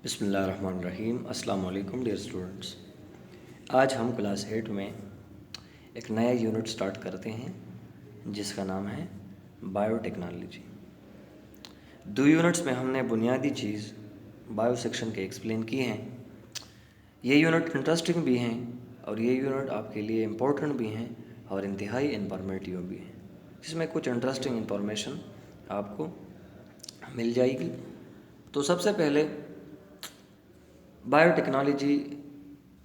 बिस्मिल्लाहिर्रहमानिर्रहीम। अस्सलाम वालेकुम डियर स्टूडेंट्स। आज हम क्लास 8 में एक नया यूनिट स्टार्ट करते हैं जिसका नाम है बायोटेक्नोलॉजी। 2 यूनिट्स में हमने बुनियादी चीज़ बायो सेक्शन के एक्सप्लेन किए हैं। ये यूनिट इंटरेस्टिंग भी हैं और ये यूनिट आपके लिए इम्पोर्टेंट भी हैं और इंतहाई इंफॉर्मेटिव भी हैं, जिसमें कुछ इंटरेस्टिंग इंफॉर्मेशन आपको मिल जाएगी। तो सबसे पहले बायोटेक्नोलॉजी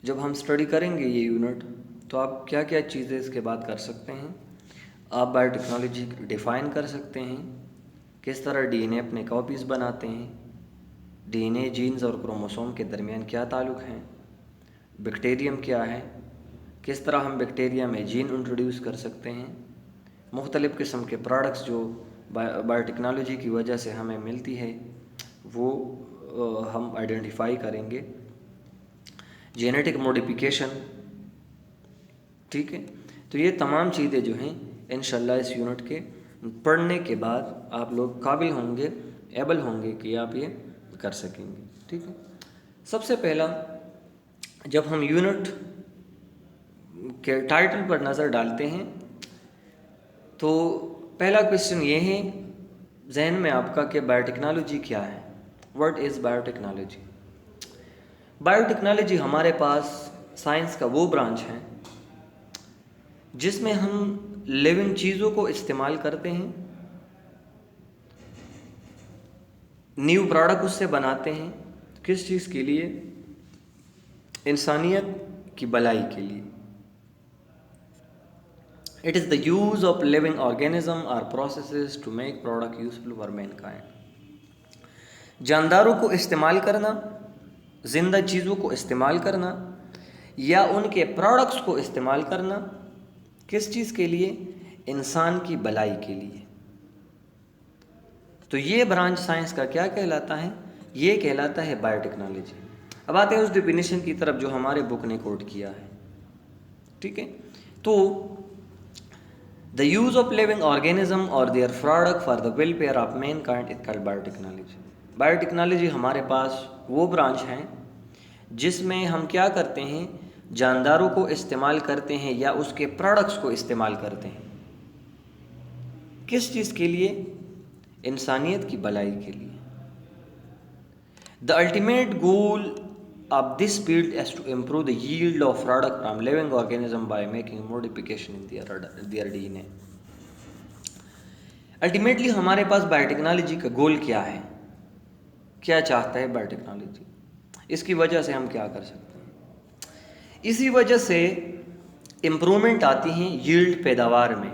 जब हम स्टडी करेंगे ये यूनिट, तो आप क्या क्या चीज़ें इसके बाद कर सकते हैं। आप बायोटेक्नोलॉजी डिफ़ाइन कर सकते हैं, किस तरह डीएनए अपने कॉपीज़ बनाते हैं, डीएनए जीन्स और क्रोमोसोम के दरमियान क्या ताल्लुक़ हैं, बैक्टीरियम क्या है, किस तरह हम बैक्टीरिया में जीन इंट्रोड्यूस कर सकते हैं, मुख्तलिफ़ किस्म के प्रोडक्ट्स जो बायोटेक्नोलॉजी की वजह से हमें मिलती है वो हम आइडेंटिफाई करेंगे। जेनेटिक मॉडिफिकेशन, ठीक है। तो ये तमाम चीज़ें जो हैं इंशाल्लाह इस यूनिट के पढ़ने के बाद आप लोग काबिल होंगे, एबल होंगे कि आप ये कर सकेंगे, ठीक है। सबसे पहला, जब हम यूनिट के टाइटल पर नज़र डालते हैं तो पहला क्वेश्चन ये है जहन में आपका कि बायोटेक्नोलॉजी क्या है। What is biotechnology? बायोटेक्नोलॉजी हमारे पास साइंस का वो ब्रांच है जिसमें हम लिविंग चीज़ों को इस्तेमाल करते हैं, न्यू प्रोडक्ट उससे बनाते हैं। किस चीज़ के लिए? इंसानियत की भलाई के लिए। It is the use of living organism और processes to make product useful for mankind. जानदारों को इस्तेमाल करना, जिंदा चीज़ों को इस्तेमाल करना या उनके प्रोडक्ट्स को इस्तेमाल करना, किस चीज़ के लिए? इंसान की भलाई के लिए। तो ये ब्रांच साइंस का क्या कहलाता है? ये कहलाता है बायोटेक्नोलॉजी। अब आते हैं उस डिफिनेशन की तरफ जो हमारे बुक ने कोट किया है, ठीक है। तो the use of living organism और their product for the welfare of mankind is called biotechnology. Biotechnology हमारे पास वो ब्रांच है जिसमें हम क्या करते हैं, जानदारों को इस्तेमाल करते हैं या उसके प्रोडक्ट्स को इस्तेमाल करते हैं। किस चीज़ के लिए? इंसानियत की भलाई के लिए। The ultimate goal of this field is to improve the yield of product from living organism by making modification in their DNA. Ultimately हमारे पास बायोटेक्नोलॉजी का गोल क्या है, क्या चाहता है बायोटेक्नोलॉजी, इसकी वजह से हम क्या कर सकते हैं। इसी वजह से इम्प्रूवमेंट आती हैं यील्ड, पैदावार में,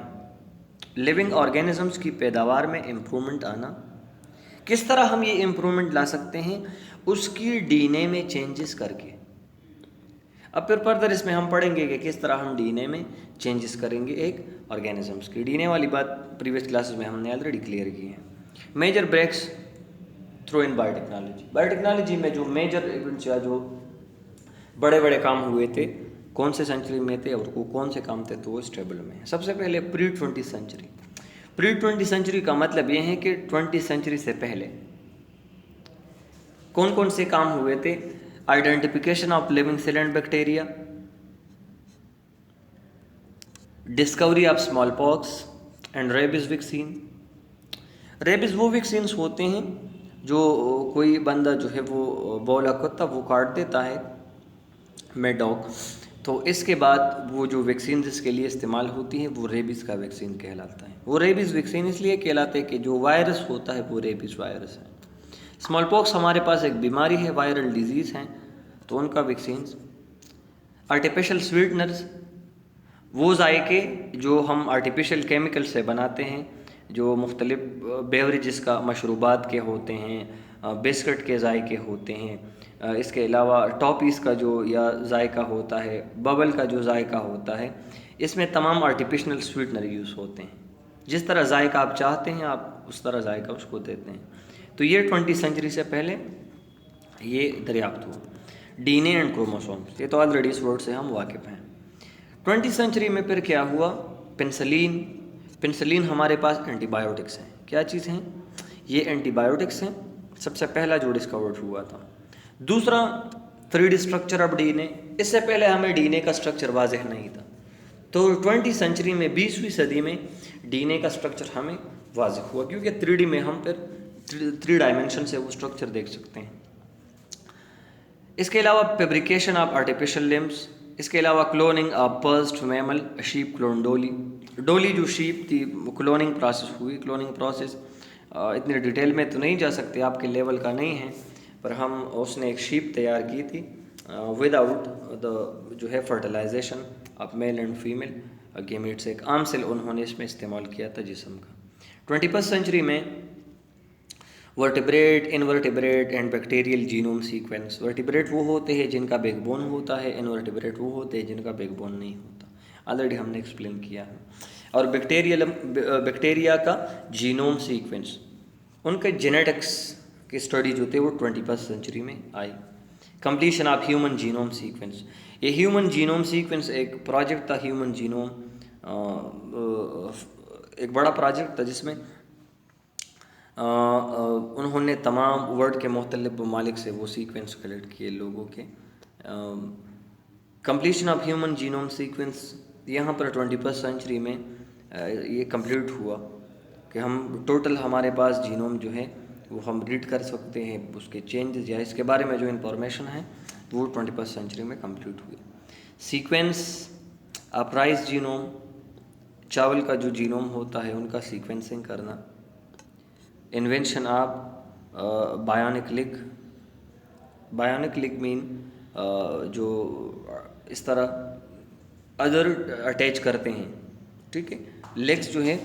लिविंग ऑर्गेनिजम्स की पैदावार में इम्प्रूवमेंट आना। किस तरह हम ये इम्प्रूवमेंट ला सकते हैं? उसकी डीएनए में चेंजेस करके। अब फिर फर्दर इसमें हम पढ़ेंगे कि किस तरह हम डीएनए में चेंजेस करेंगे एक ऑर्गेनिजम्स की। डीएनए वाली बात प्रीवियस क्लासेस में हमने ऑलरेडी क्लियर की है। Major breakthroughs in biotechnology. Biotechnology में जो मेजर इवेंट्स या जो बड़े बड़े काम हुए थे, कौन से सेंचुरी में थे और वो कौन से काम थे, तो वो इस टेबल में है। सबसे पहले प्री 20 सेंचुरी। प्री 20 सेंचुरी का मतलब ये है कि 20 सेंचुरी से पहले कौन कौन से काम हुए थे। Identification of living cell and bacteria, discovery of smallpox and rabies vaccine. Rabies वो वैक्सीन्स होते हैं जो कोई बंदा जो है वो बौला कुत्ता वो काट देता है, मैड डॉग, तो इसके बाद वो जो वैक्सीन इसके लिए इस्तेमाल होती है वो रेबीज़ का वैक्सीन कहलाता है। वो रेबीज़ वैक्सीन इसलिए कहलाते हैं कि जो वायरस होता है वो रेबीज़ वायरस है। स्मॉल पॉक्स हमारे पास एक बीमारी है, वायरल डिजीज़ हैं, तो उनका वैक्सीन। आर्टिफिशियल स्वीटनर्स, वो जायके जो हम आर्टिफिशियल केमिकल से बनाते हैं, जो मुख्तलिफ बेवरेजेस का, मशरूबात के होते हैं, बिस्किट के जायके होते हैं, इसके अलावा टॉपीज़ का जो या जायका होता है, बबल का जो जायका होता है, इसमें तमाम आर्टिफिशियल स्वीटनर यूज़ होते हैं। जिस तरह जायका आप चाहते हैं आप उस तरह जायका उसको देते हैं। तो ये 20 सेंचुरी से पहले ये दरियाफ्त हुआ। डीएनए एंड क्रोमोसोम्स, ये तो ऑलरेडी इस वर्ड से हम वाकिफ़ हैं। 20 सेंचुरी में फिर क्या हुआ? पेनिसिलिन। पेनिसिलिन हमारे पास एंटीबायोटिक्स हैं। क्या चीज़ हैं ये? एंटीबायोटिक्स हैं। सबसे पहला जो डिस्कवर्ड हुआ था। दूसरा 3D स्ट्रक्चर ऑफ डीएनए, इससे पहले हमें डीएनए का स्ट्रक्चर वाज़ेह नहीं था, तो 20वीं सेंचुरी में 20वीं सदी में डीएनए का स्ट्रक्चर हमें वाज़ेह हुआ, क्योंकि 3D में हम फिर 3 डायमेंशन से वो स्ट्रक्चर देख सकते हैं। इसके अलावा फेब्रिकेशन ऑफ आर्टिफिशियल लिम्स, इसके अलावा cloning of first mammal sheep clone डोली। डोली जो शीप थी वो क्लोनिंग प्रोसेस हुई। क्लोनिंग प्रोसेस इतने डिटेल में तो नहीं जा सकते, आपके लेवल का नहीं है, पर हम उसने एक शीप तैयार की थी विदाउट द जो है fertilisation of male and female gametes. एक आम सेल उन्होंने इसमें इस्तेमाल किया था जिस्म का। 21st सेंचुरी में vertebrate, invertebrate and bacterial genome sequence. Vertebrate वो होते हैं जिनका बैकबोन होता है, इनवर्टिब्रेट वो होते हैं जिनका बैकबोन नहीं होता, ऑलरेडी हमने एक्सप्लेन किया है। और बैक्टीरिया का जीनोम सीक्वेंस, उनके जेनेटिक्स की स्टडी जो थे वो 21st सेंचुरी में आई। Completion of human genome sequence, ये ह्यूमन जीनोम सीक्वेंस एक प्रोजेक्ट था, ह्यूमन जीनोम एक बड़ा प्रोजेक्ट था जिसमें उन्होंने तमाम वर्ल्ड के मुख्तलिफ ममालिक से वो सीक्वेंस कलेक्ट किए लोगों के। Completion of human genome sequence यहाँ पर 21st सेंचुरी में ये कंप्लीट हुआ कि हम टोटल हमारे पास जीनोम जो है वो हम रीड कर सकते हैं, उसके चेंजेस या इसके बारे में जो इंफॉर्मेशन है वो 21st सेंचुरी में कंप्लीट हुई। सीक्वेंस ऑफ राइस जीनोम, चावल का जो जीनोम होता है उनका सीक्वेंसिंग करना। Invention of bionic league, bionic league mean जो इस तरह अदर अटैच करते हैं, ठीक है, लेग्स जो है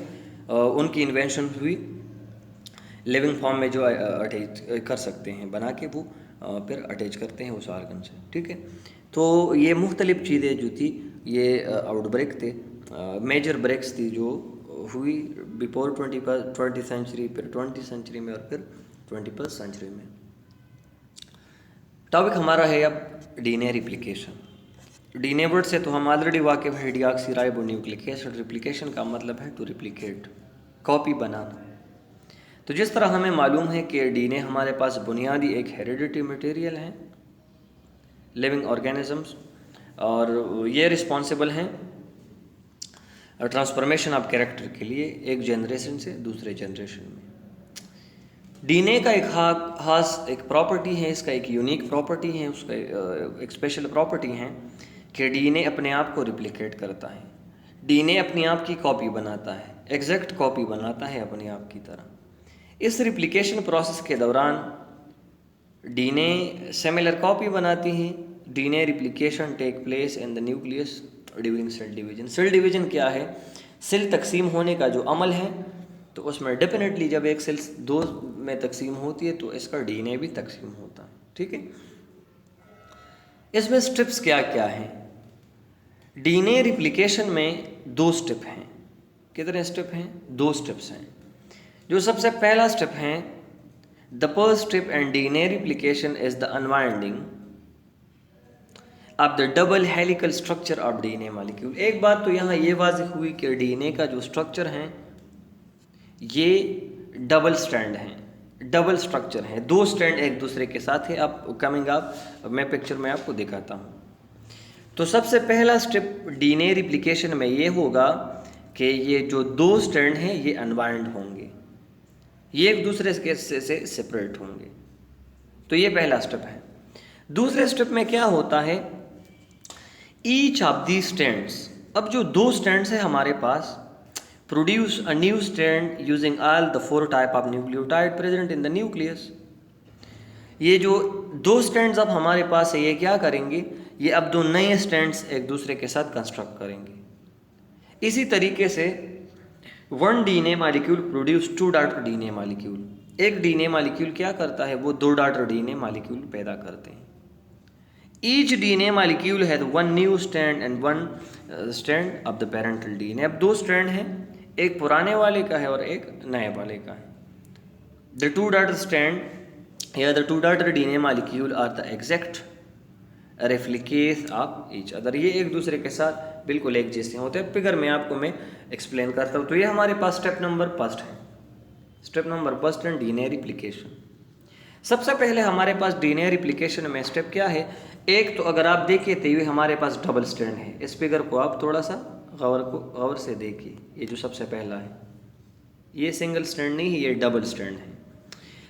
उनकी इन्वेंशन हुई, लिविंग फॉर्म में जो अटैच कर सकते हैं बना के वो फिर अटैच करते हैं उस ऑर्गन से, ठीक है। तो ये मुख्तलिफ चीज़ें जो थी ये आउटब्रेक थे, मेजर ब्रेक्स थी जो हुई बिफोर 20th सेंचुरी, फिर 20th सेंचुरी में और फिर 21st सेंचुरी में। टॉपिक हमारा है अब डीएनए रिप्लिकेशन। डीएनए वर्ड से तो हम ऑलरेडी वाकिफ है, डीऑक्सीराइबोन्यूक्लिक एसिड। रिप्लिकेशन का मतलब है टू रिप्लिकेट, कॉपी बनाना। तो जिस तरह हमें मालूम है कि डीएनए हमारे पास बुनियादी एक हेरिडिटी मटेरियल है, लिविंग ऑर्गेनिजम्स, और ये रिस्पॉन्सिबल हैं ट्रांसफॉर्मेशन ऑफ कैरेक्टर के लिए एक जनरेशन से दूसरे जनरेशन में। डीएनए का एक खास एक प्रॉपर्टी है, इसका एक यूनिक प्रॉपर्टी है, उसका एक स्पेशल प्रॉपर्टी है कि डीएनए अपने आप को रिप्लिकेट करता है। डीएनए अपने आप की कॉपी बनाता है, एग्जैक्ट कॉपी बनाता है अपने आप की तरह। इस रिप्लिकेशन प्रोसेस के दौरान डीएनए सिमिलर कॉपी बनाती है। DNA replication take place in the nucleus during cell division. Cell division क्या है? सेल तकसीम होने का जो अमल है, तो उसमें डेफिनेटली जब एक सेल दो में तकसीम होती है तो इसका डीएनए भी तकसीम होता है, ठीक है। इसमें स्टेप्स क्या क्या हैं? डीएनए रिप्लिकेशन में 2 स्टेप हैं। कितने स्टेप हैं? 2 स्टेप्स हैं। जो सबसे पहला स्टेप है, the first step in DNA replication is the unwinding of the double helical structure of DNA molecule. एक बात तो यहाँ ये वाज़ेह हुई कि डीएनए का जो स्ट्रक्चर है ये डबल स्ट्रैंड है, डबल स्ट्रक्चर है, 2 स्ट्रैंड एक दूसरे के साथ है। अब कमिंग अप मैं पिक्चर में आपको दिखाता हूँ। तो सबसे पहला स्टेप डीएनए रिप्लिकेशन में ये होगा कि ये जो 2 स्ट्रैंड हैं ये अनवाइंड होंगे, ये एक दूसरे से सेपरेट होंगे। तो ये पहला स्टेप है। दूसरे स्टेप में क्या होता है? ईच ऑफ दी स्ट्रैंड्स, अब जो 2 स्ट्रैंड्स है हमारे पास, produce a new strand using all the 4 type of nucleotide present in the nucleus. ये जो 2 स्ट्रैंड्स अब हमारे पास है, ये क्या करेंगे? ये अब 2 नए स्ट्रैंड्स एक दूसरे के साथ कंस्ट्रक्ट करेंगे। इसी तरीके से 1 DNA molecule produce 2 daughter DNA molecule. एक डीएनए मॉलिक्यूल क्या करता है? वो 2 डॉटर डीएनए मॉलिक्यूल पैदा करते हैं। Each DNA molecule has 1 new strand and 1 strand of the parental DNA. अब 2 स्ट्रैंड हैं, एक पुराने वाले का है और एक नए वाले का है। द 2 डॉटर स्ट्रैंड या the 2 daughter DNA molecule are the exact replicates of each other. ये एक दूसरे के साथ बिल्कुल एक जैसे होते हैं। फिगर में आपको मैं एक्सप्लेन करता हूँ। तो ये हमारे पास स्टेप नंबर फर्स्ट है, step number first and DNA replication. सबसे पहले हमारे पास डीएनए रिप्लिकेशन में स्टेप क्या है, एक तो अगर आप देखिए तो ये हमारे पास डबल स्ट्रैंड है। इस फिगर को आप थोड़ा सा गौर से देखिए, ये जो सबसे पहला है ये सिंगल स्ट्रैंड नहीं है, ये डबल स्ट्रैंड है।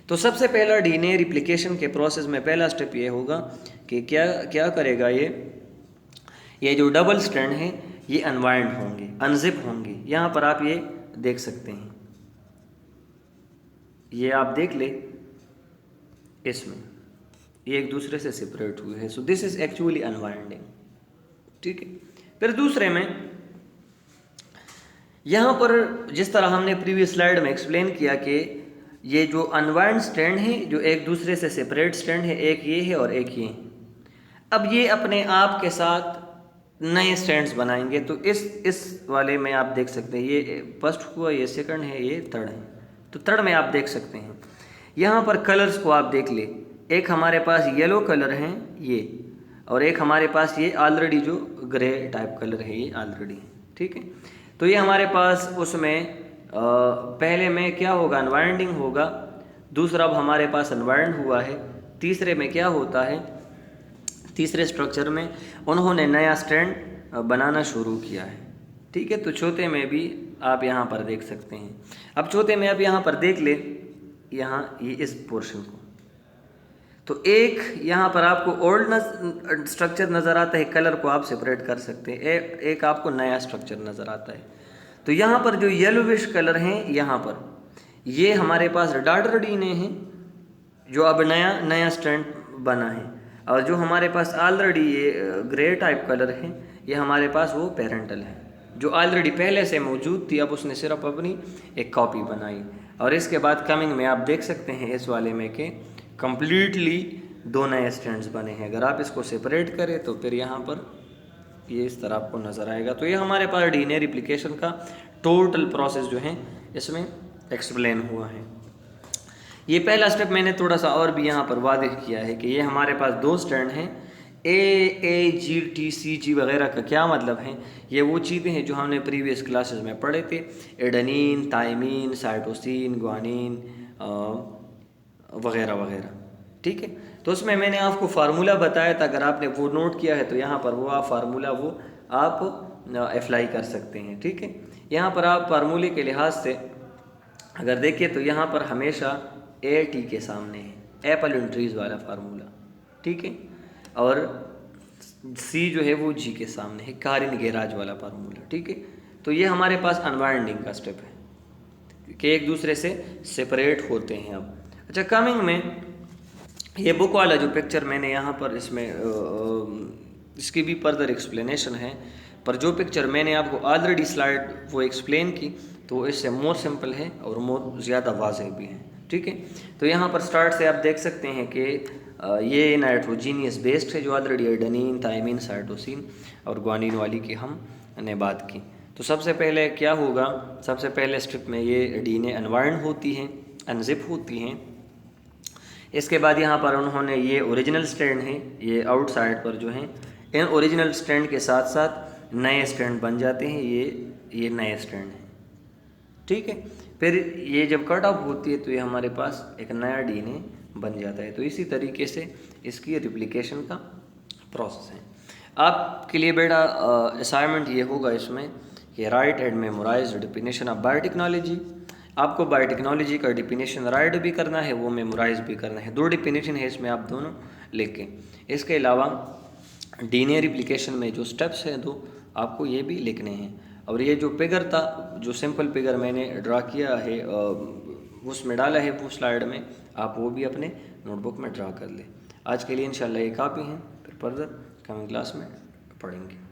तो सबसे पहला डीएनए रिप्लिकेशन के प्रोसेस में पहला स्टेप ये होगा कि क्या करेगा, ये जो डबल स्ट्रैंड है ये अनवाइंड होंगे, अनजिप होंगे। यहाँ पर आप ये देख सकते हैं, ये आप देख ले, इसमें ये एक दूसरे से सेपरेट हुए हैं। So this is actually unwinding, ठीक है। फिर दूसरे में यहाँ पर जिस तरह हमने प्रीवियस स्लाइड में एक्सप्लेन किया कि ये जो अनवाइंड स्ट्रैंड है, जो एक दूसरे से सेपरेट स्ट्रैंड है, एक ये है और एक ये। अब ये अपने आप के साथ नए स्ट्रैंड्स बनाएंगे। तो इस वाले में आप देख सकते हैं, ये फर्स्ट हुआ, ये सेकंड है, ये थर्ड है। तो थर्ड में आप देख सकते हैं यहाँ पर कलर्स को आप देख ले, एक हमारे पास येलो कलर है ये, और एक हमारे पास ये ऑलरेडी जो ग्रे टाइप कलर है ये ऑलरेडी है, ठीक है। तो ये हमारे पास उसमें पहले में क्या होगा, अनवाइंडिंग होगा। दूसरा अब हमारे पास अनवाइंड हुआ है। तीसरे में क्या होता है, तीसरे स्ट्रक्चर में उन्होंने नया स्ट्रैंड बनाना शुरू किया है, ठीक है। तो चौथे में भी आप यहाँ पर देख सकते हैं। अब चौथे में आप यहाँ पर देख ले, यहाँ ये इस पोर्शन को, तो एक यहाँ पर आपको ओल्ड स्ट्रक्चर नज़र आता है, कलर को आप सेपरेट कर सकते हैं, एक आपको नया स्ट्रक्चर नज़र आता है। तो यहाँ पर जो येलोविश कलर हैं, यहाँ पर ये हमारे पास डॉटर डीएनए है जो अब नया स्ट्रैंड बना है, और जो हमारे पास ऑलरेडी ये ग्रे टाइप कलर है ये हमारे पास वो पेरेंटल है, जो ऑलरेडी पहले से मौजूद थी, अब उसने सिर्फ अपनी एक कॉपी बनाई। और इसके बाद कमिंग में आप देख सकते हैं इस वाले में कि कंप्लीटली दो नए स्ट्रैंड्स बने हैं। अगर आप इसको सेपरेट करें तो फिर यहाँ पर ये इस तरह आपको नज़र आएगा। तो ये हमारे पास डीएनए रिप्लिकेशन का टोटल प्रोसेस जो है इसमें एक्सप्लेन हुआ है। ये पहला स्टेप मैंने थोड़ा सा और भी यहाँ पर वादह किया है कि ये हमारे पास दो स्ट्रैंड हैं, AGTCG वगैरह का क्या मतलब है, ये वो चीज़ें हैं जो हमने प्रीवियस क्लासेस में पढ़े थे, एडेनिन, थाइमिन, साइटोसिन, ग्वानिन वगैरह वगैरह, ठीक है। तो उसमें मैंने आपको फार्मूला बताया था, अगर आपने वो नोट किया है तो यहाँ पर वो आप फार्मूला वो आप अप्लाई कर सकते हैं, ठीक है। यहाँ पर आप फार्मूले के लिहाज से अगर देखिए तो यहाँ पर हमेशा AT के सामने है, एप्पल एंड ट्रीज वाला फार्मूला, ठीक है, और C जो है वो G के सामने है, कारिन गेराज वाला फार्मूला, ठीक है। तो ये हमारे पास अनवाइंडिंग का स्टेप है कि एक दूसरे से सेपरेट होते हैं। अब अच्छा, कमिंग में ये बुक वाला जो पिक्चर मैंने यहाँ पर इसमें इसकी भी फर्दर एक्सप्लेनेशन है, पर जो पिक्चर मैंने आपको ऑलरेडी स्लाइड वो एक्सप्लेन की तो इससे मोर सिंपल है और मोर ज़्यादा वाज़ेह भी है, ठीक है। तो यहाँ पर स्टार्ट से आप देख सकते हैं कि ये नाइट्रोजीनियस बेस्ड है, जो ऑलरेडी एडेनिन, थाइमिन, साइटोसिन और ग्वानिन वाली की हमने बात की। तो सबसे पहले क्या होगा, सबसे पहले स्टेप में ये डीएनए अनवाइंड होती हैं, अनजिप होती हैं। इसके बाद यहाँ पर उन्होंने ये ओरिजिनल स्ट्रैंड है, ये आउटसाइड पर जो हैं, इन ओरिजिनल स्ट्रैंड के साथ साथ नए स्ट्रैंड बन जाते हैं, ये नए स्ट्रैंड हैं, ठीक है। फिर ये जब कट ऑफ होती है तो ये हमारे पास एक नया डीएनए बन जाता है। तो इसी तरीके से इसकी रिप्लिकेशन का प्रोसेस है। आपके लिए बेटा असाइनमेंट ये होगा इसमें कि write and memorise definition of biotechnology. आपको बायोटेक्नोलॉजी का डेफिनेशन राइट भी करना है, वो मेमोराइज भी करना है। दो डेफिनेशन है इसमें, आप दोनों लिखें। इसके अलावा डीएनए रिप्लिकेशन में जो स्टेप्स हैं दो, आपको ये भी लिखने हैं। और ये जो फिगर था, जो सिंपल फिगर मैंने ड्रा किया है उसमें डाला है वो स्लाइड में, आप वो भी अपने नोटबुक में ड्रा कर लें। आज के लिए इंशाल्लाह ये काफ़ी हैं, फिर फर्दर कमिंग क्लास में पढ़ेंगे।